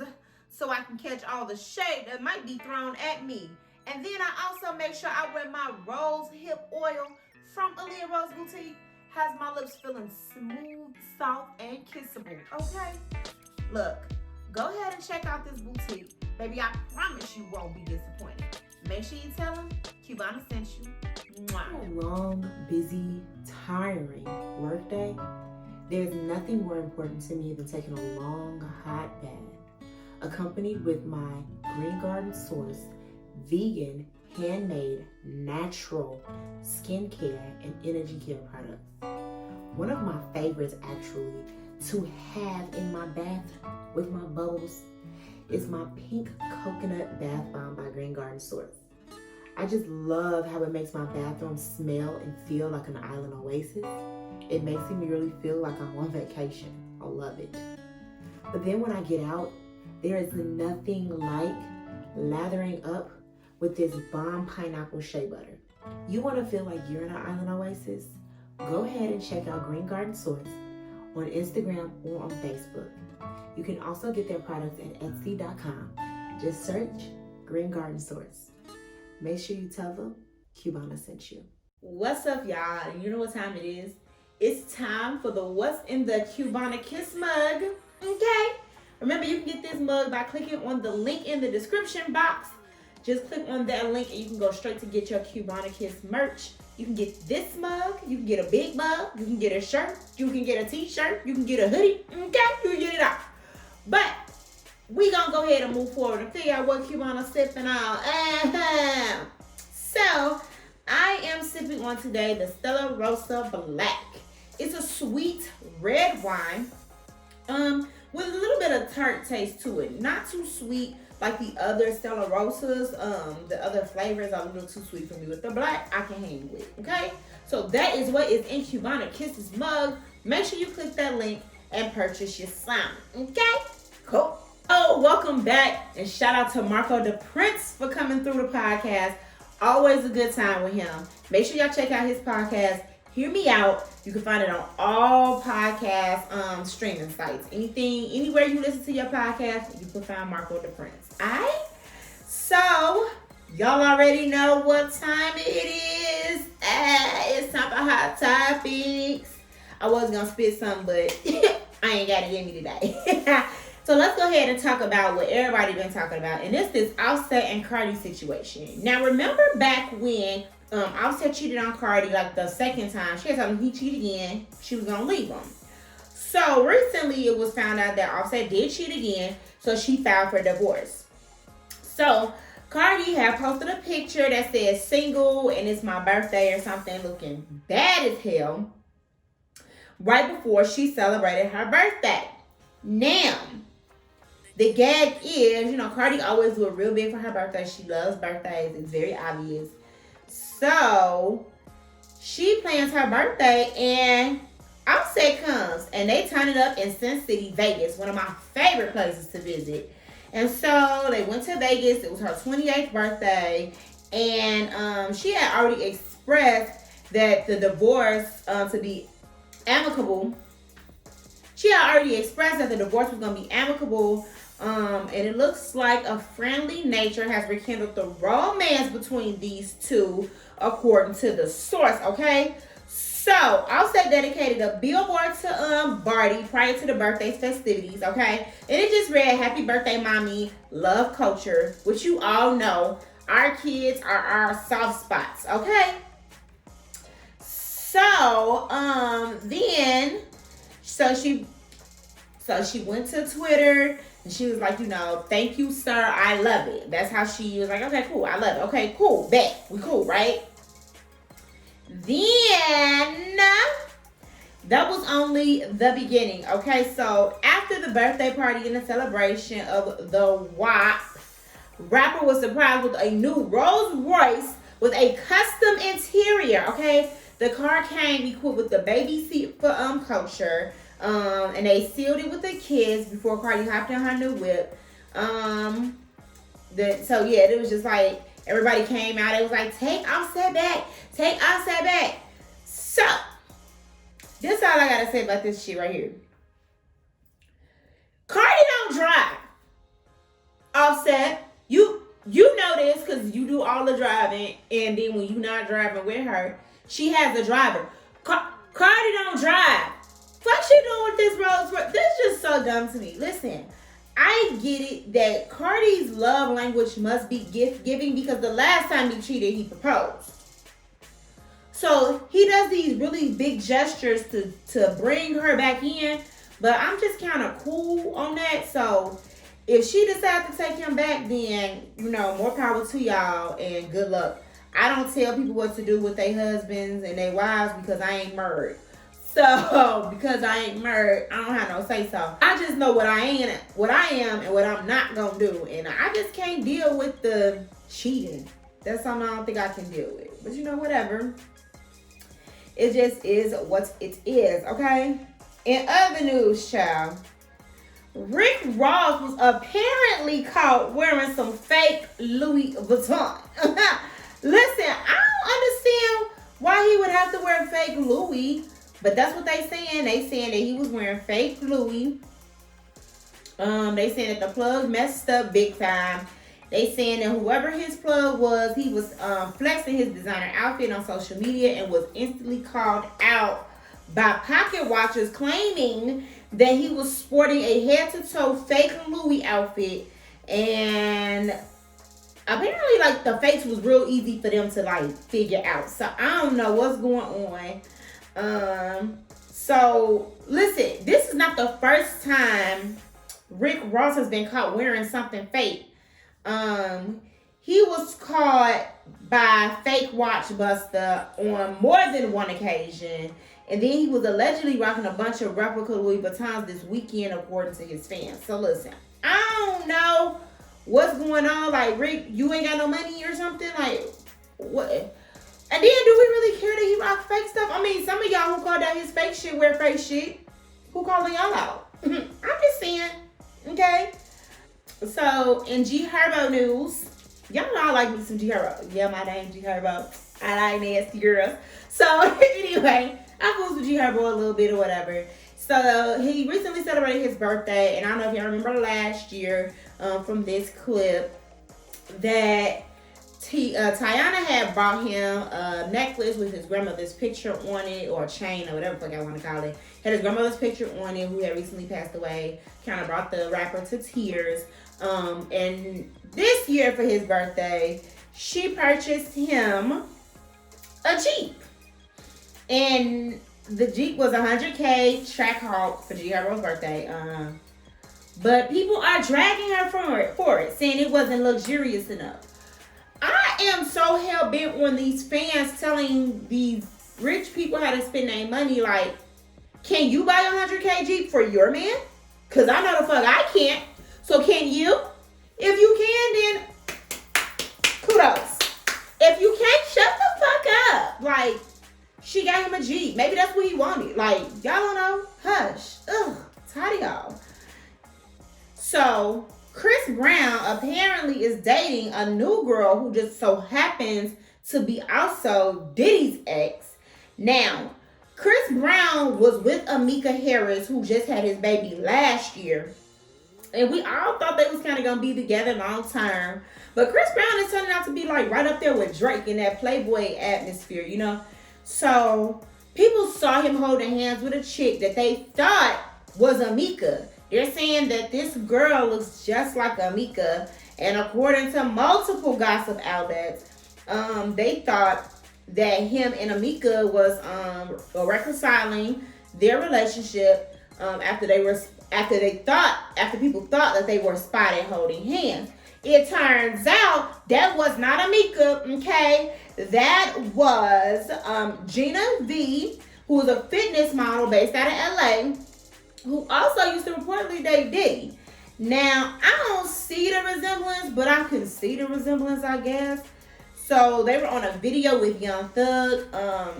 so I can catch all the shade that might be thrown at me. And then I also make sure I wear my rose hip oil from Aaliyah Rose Boutique. Has my lips feeling smooth, soft, and kissable, okay? Look, go ahead and check out this boutique. Baby, I promise you won't be disappointed. Make sure you tell them Cubana sent you. Mwah. A long, busy, tiring workday, there's nothing more important to me than taking a long, hot bath, accompanied with my Green Garden Source, vegan, handmade, natural skincare and energy care products. One of my favorites, actually, to have in my bath with my bubbles is my pink coconut bath bomb by Green Garden Source. I just love how it makes my bathroom smell and feel like an island oasis. It makes me really feel like I'm on vacation. I love it. But then when I get out, there is nothing like lathering up with this bomb pineapple shea butter. You want to feel like you're in an island oasis? Go ahead and check out Green Garden Source on Instagram or on Facebook. You can also get their products at Etsy.com. Just search Green Garden Source. Make sure you tell them Cubana sent you. What's up, y'all? You know what time it is? It's time for the What's in the Cubana Kiss mug. Okay? Remember, you can get this mug by clicking on the link in the description box. Just click on that link and you can go straight to get your Cubana Kiss merch. You can get this mug, you can get a big mug, you can get a shirt, you can get a t-shirt, you can get a hoodie, okay? You can get it all. But we gonna go ahead and move forward and figure out what Cubana's sipping on. So, I am sipping on today the 𝒲𝒽𝑒 Black. It's a sweet red wine with a little bit of tart taste to it. Not too sweet like the other 𝒲𝒽𝑒. The other flavors are a little too sweet for me. With the black, I can hang with, okay? So that is what is in Cubana Kiss's mug. Make sure you click that link and purchase your slime, okay? Cool. Oh, welcome back, and shout out to Marco DePrence for coming through the podcast. Always a good time with him. Make sure y'all check out his podcast, Hear Me Out. You can find it on all podcast streaming sites. Anywhere you listen to your podcast, you can find Marco DePrence. Alright? So, y'all already know what time it is. It's time for Hot Topics. I was gonna spit something, but I ain't got it in me today. So let's go ahead and talk about what everybody been talking about. And it's this Offset and Cardi situation. Now, remember back when Offset cheated on Cardi like the second time. She had told him he cheated again. She was gonna leave him. So recently it was found out that Offset did cheat again. So she filed for divorce. So Cardi had posted a picture that says single and it's my birthday or something, looking bad as hell, right before she celebrated her birthday. Now, the gag is, Cardi always do it real big for her birthday. She loves birthdays. It's very obvious. So, she plans her birthday and Offset comes. And they turn it up in Sin City, Vegas. One of my favorite places to visit. And so, they went to Vegas. It was her 28th birthday. And she had already expressed that the divorce to be amicable. She had already expressed that the divorce was going to be amicable. And it looks like a friendly nature has rekindled the romance between these two, according to the source, okay? So, Offset dedicated a billboard to Barty prior to the birthday festivities, okay? And it just read, "Happy birthday, mommy, love culture," which you all know, our kids are our soft spots, okay? So, she went to Twitter and she was like, "Thank you, sir. I love it." That's how she was like, "Okay, cool. I love it. Okay, cool. Bet. We cool, right?" Then, that was only the beginning. Okay, so after the birthday party and the celebration of the WAP, rapper was surprised with a new Rolls Royce with a custom interior, okay? The car came equipped with the baby seat for culture. And they sealed it with a kiss before Cardi hopped in her new whip. It was just like everybody came out. It was like, "Take Offset back, take Offset back." So, this is all I gotta say about this shit right here. Cardi don't drive. Offset, you know this because you do all the driving, and then when you not driving with her, she has a driver. Cardi don't drive. What she doing with this Rolls Royce? This is just so dumb to me. Listen, I get it that Cardi's love language must be gift giving because the last time he cheated, he proposed. So he does these really big gestures to bring her back in, but I'm just kind of cool on that. So if she decides to take him back, then, more power to y'all and good luck. I don't tell people what to do with their husbands and their wives because I ain't married. So, because I ain't married, I don't have no say so. I just know what I am and what I'm not gonna do. And I just can't deal with the cheating. That's something I don't think I can deal with. But whatever. It just is what it is, okay? In other news, child, Rick Ross was apparently caught wearing some fake Louis Vuitton. Listen, I don't understand why he would have to wear fake Louis. But that's what they saying. They saying that he was wearing fake Louis. They saying that the plug messed up big time. They saying that whoever his plug was, he was flexing his designer outfit on social media and was instantly called out by pocket watchers claiming that he was sporting a head-to-toe fake Louis outfit, and apparently like the fakes was real easy for them to like figure out. So I don't know what's going on. So listen, this is not the first time Rick Ross has been caught wearing something fake. He was caught by fake watch buster on more than one occasion. And then he was allegedly rocking a bunch of replica Louis Vuittons this weekend, according to his fans. So listen, I don't know what's going on. Like, Rick, you ain't got no money or something? Like, what? And then, do we really care that he rock fake stuff? I mean, some of y'all who called out his fake shit wear fake shit. Who calling y'all out? I'm just saying, okay? So, in GHerbo news, y'all know I like me some GHerbo. Yeah, my name GHerbo. I like nasty girls. So, anyway, I fools with GHerbo a little bit or whatever. So, he recently celebrated his birthday, and I don't know if y'all remember last year from this clip that Tiana had brought him a necklace with his grandmother's picture on it, or a chain, or whatever the fuck I want to call it. Had his grandmother's picture on it, who had recently passed away. Kind of brought the rapper to tears. And this year for his birthday, she purchased him a Jeep. And the Jeep was $100K Trackhawk for GHerbo's birthday. But people are dragging her for it, saying it wasn't luxurious enough. I am so hell-bent on these fans telling these rich people how to spend their money. Like, can you buy a $100K Jeep for your man? Because I know the fuck I can't. So can you? If you can, then kudos. If you can't, shut the fuck up. Like, she got him a Jeep. Maybe that's what he wanted. Like, y'all don't know? Hush. Ugh. Tired of y'all. So, Chris Brown apparently is dating a new girl who just so happens to be also Diddy's ex. Now, Chris Brown was with Amika Harris, who just had his baby last year. And we all thought they was kind of going to be together long term. But Chris Brown is turning out to be like right up there with Drake in that Playboy atmosphere, you know? So, people saw him holding hands with a chick that they thought was Amika. They're saying that this girl looks just like Amika. And according to multiple gossip outlets, they thought that him and Amika was reconciling their relationship after people thought that they were spotted holding hands. It turns out that was not Amika, okay? That was Gina V, who is a fitness model based out of LA, who also used to reportedly date Diddy. Now, I don't see the resemblance, but I can see the resemblance, I guess. So, they were on a video with Young Thug,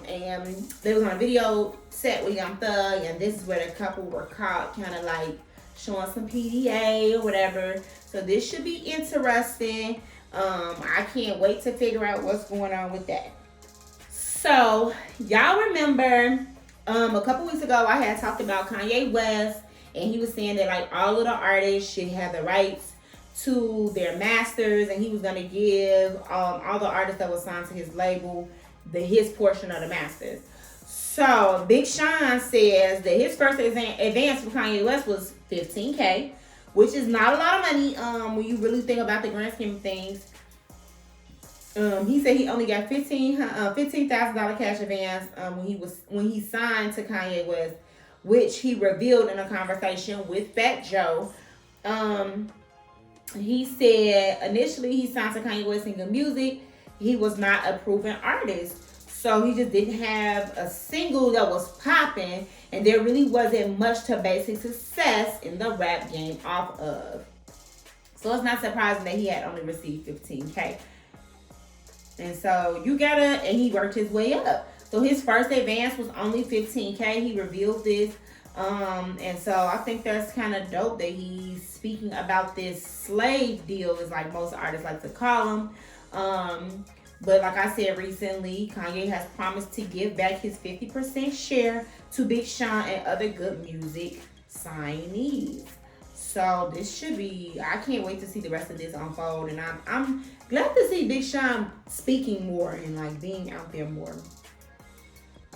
and they was on a video set with Young Thug, and this is where the couple were caught kind of like showing some PDA or whatever. So, this should be interesting. I can't wait to figure out what's going on with that. So, y'all remember a couple weeks ago, I had talked about Kanye West, and he was saying that like all of the artists should have the rights to their masters, and he was gonna give all the artists that were signed to his label his portion of the masters. So Big Sean says that his first advance for Kanye West was $15K, which is not a lot of money when you really think about the grand scheme of things. He said he only got $15,000 cash advance when he signed to Kanye West, which he revealed in a conversation with Fat Joe. He said initially he signed to Kanye West singing music. He was not a proven artist, so he just didn't have a single that was popping, and there really wasn't much to base his success in the rap game off of. So it's not surprising that he had only received $15K. And so and he worked his way up. So his first advance was only $15K. He revealed this. And so I think that's kind of dope that he's speaking about this slave deal, is like most artists like to call them. But like I said recently, Kanye has promised to give back his 50% share to Big Sean and other good music signees. So this should be, I can't wait to see the rest of this unfold, and I'm glad to see Big Sean speaking more and like being out there more.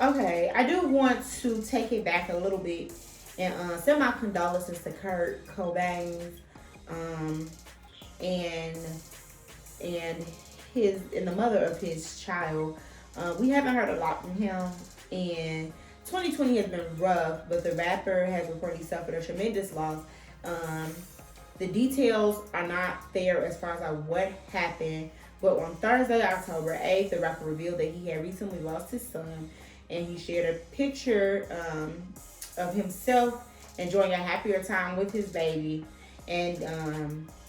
Okay, I do want to take it back a little bit and send my condolences to KirkOBangz, and the mother of his child. We haven't heard a lot from him, and 2020 has been rough, but the rapper has reportedly suffered a tremendous loss. The details are not there as far as like what happened, but on Thursday, October 8th, the rapper revealed that he had recently lost his son, and he shared a picture of himself enjoying a happier time with his baby, and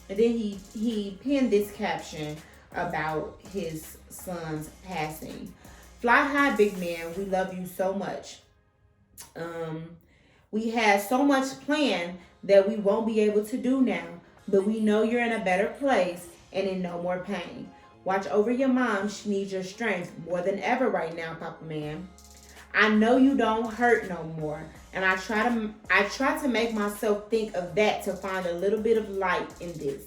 then he penned this caption about his son's passing. Fly high, big man. We love you so much. We had so much planned that we won't be able to do now, but we know you're in a better place and in no more pain. Watch over your mom. She needs your strength more than ever right now, Papa Man. I know you don't hurt no more, and I try to make myself think of that to find a little bit of light in this.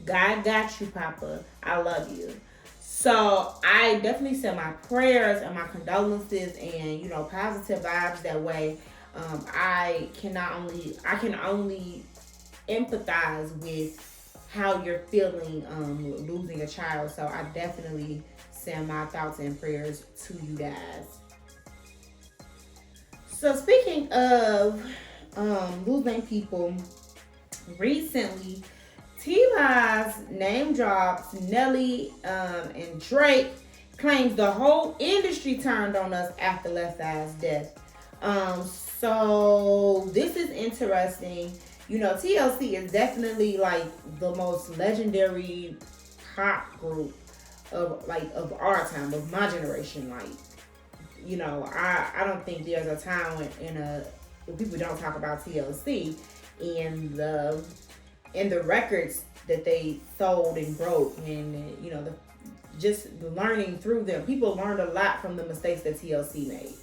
God got you, Papa. I love you. So I definitely send my prayers and my condolences and, you know, positive vibes that way. I can only empathize with how you're feeling losing a child. So I definitely send my thoughts and prayers to you guys. So speaking of losing people, recently T.I.'s name drops Nelly and Drake, claims the whole industry turned on us after Left Eye's death. So this is interesting. You know, TLC is definitely like the most legendary pop group of our time, of my generation. Like, you know, I don't think there's a time when people don't talk about TLC and the records that they sold and broke, and you know, just learning through them. People learned a lot from the mistakes that TLC made.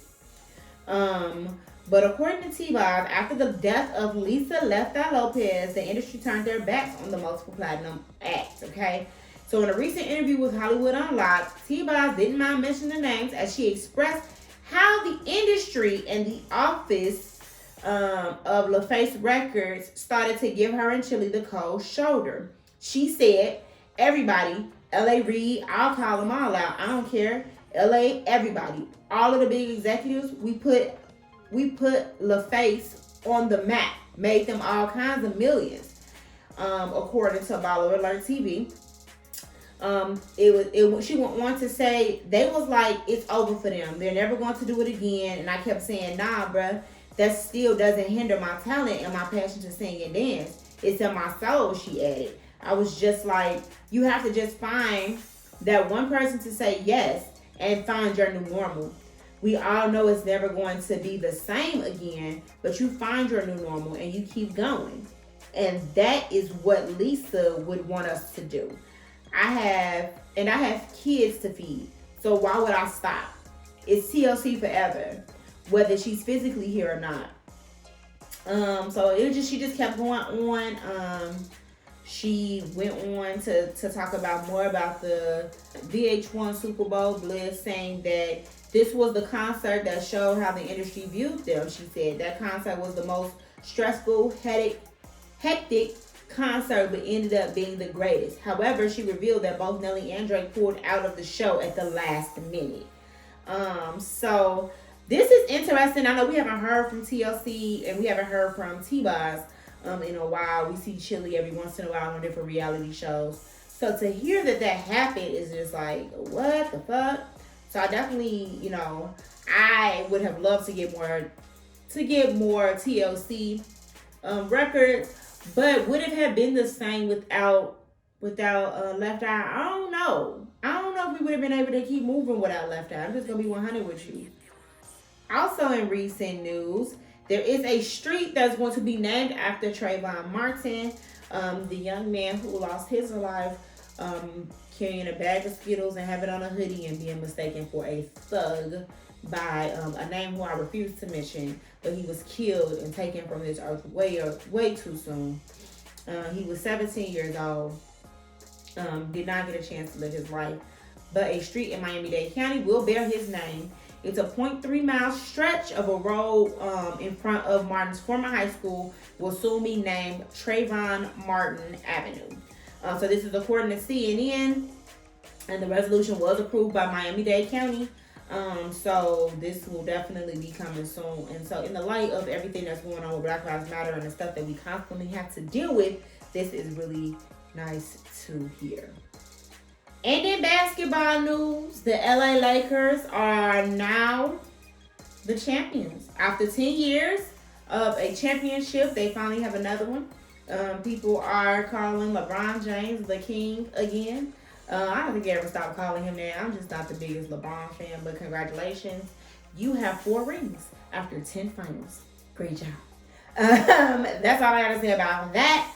But according to T-Boz, after the death of Lisa Left Eye Lopez, the industry turned their backs on the multiple platinum acts, okay? So in a recent interview with Hollywood Unlocked, T-Boz didn't mind mentioning the names as she expressed how the industry and the office of LaFace Records started to give her and Chili the cold shoulder. She said, everybody, L.A. Reid, I'll call them all out. I don't care. L.A., everybody. All of the big executives, we put LaFace on the map. Made them all kinds of millions. According to Baller Alert TV. She went on to say, they was like, it's over for them. They're never going to do it again. And I kept saying, nah, bruh. That still doesn't hinder my talent and my passion to sing and dance. It's in my soul, she added. I was just like, you have to just find that one person to say yes and find your new normal. We all know it's never going to be the same again, but you find your new normal and you keep going. And that is what Lisa would want us to do. I have kids to feed, so why would I stop? It's TLC forever, whether she's physically here or not. So she just kept going on. She went on to talk about more about the VH1 Super Bowl Bliss, saying that this was the concert that showed how the industry viewed them. She said that concert was the most stressful, hectic concert, but ended up being the greatest. However, she revealed that both Nelly and Drake pulled out of the show at the last minute. So this is interesting. I know we haven't heard from TLC and we haven't heard from T-Boz in a while. We see Chili every once in a while on different reality shows. So to hear that happened is just like, what the fuck? So I definitely, you know, I would have loved to get more TLC records, but would it have been the same without Left Eye? I don't know. I don't know if we would have been able to keep moving without Left Eye. I'm just gonna be 100 with you. Also in recent news, there is a street that's going to be named after Trayvon Martin, the young man who lost his life carrying a bag of Skittles and have it on a hoodie and being mistaken for a thug by a name who I refuse to mention, but he was killed and taken from this earth way too soon. He was 17 years old. Did not get a chance to live his life. But a street in Miami-Dade County will bear his name. It's a 0.3 mile stretch of a road in front of Martin's former high school will soon be named Trayvon Martin Avenue. So this is according to CNN, and the resolution was approved by Miami-Dade County. So this will definitely be coming soon. And so in the light of everything that's going on with Black Lives Matter and the stuff that we constantly have to deal with, this is really nice to hear. And in basketball news, the LA Lakers are now the champions. After 10 years of a championship, they finally have another one. People are calling LeBron James the king again. I don't think I ever stopped calling him that. I'm just not the biggest LeBron fan, but congratulations. You have 4 rings after 10 finals. Great job. That's all I got to say about that.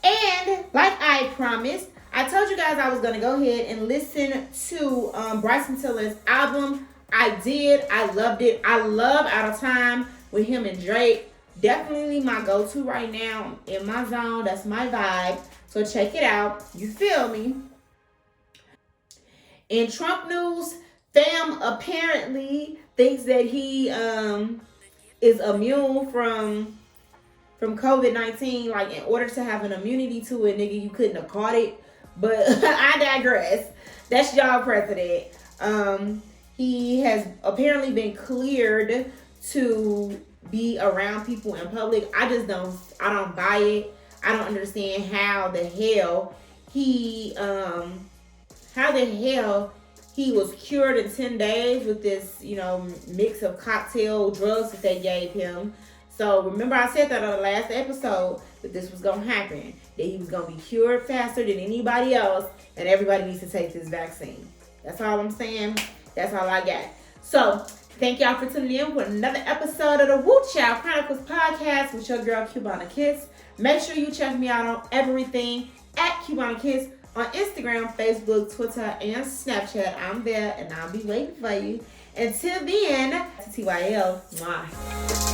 And like I promised, I told you guys I was going to go ahead and listen to Bryson Tillers' album. I did. I loved it. I love Out of Time with him and Drake. Definitely my go-to right now. In my zone. That's my vibe. So check it out. You feel me? In Trump news, fam apparently thinks that he is immune from COVID-19. Like, in order to have an immunity to it, nigga, you couldn't have caught it. But I digress. That's y'all president. He has apparently been cleared to be around people in public. I don't buy it. I don't understand how the hell he was cured in 10 days with this, mix of cocktail drugs that they gave him. So remember I said that on the last episode that this was going to happen, that he was going to be cured faster than anybody else, and everybody needs to take this vaccine. That's all I'm saying. That's all I got. So thank y'all for tuning in for another episode of the Woo Child Chronicles podcast with your girl Cubana Kiss. Make sure you check me out on everything at Cubana Kiss on Instagram, Facebook, Twitter, and Snapchat. I'm there and I'll be waiting for you. Until then, 𝒲𝒽𝑒𝓌.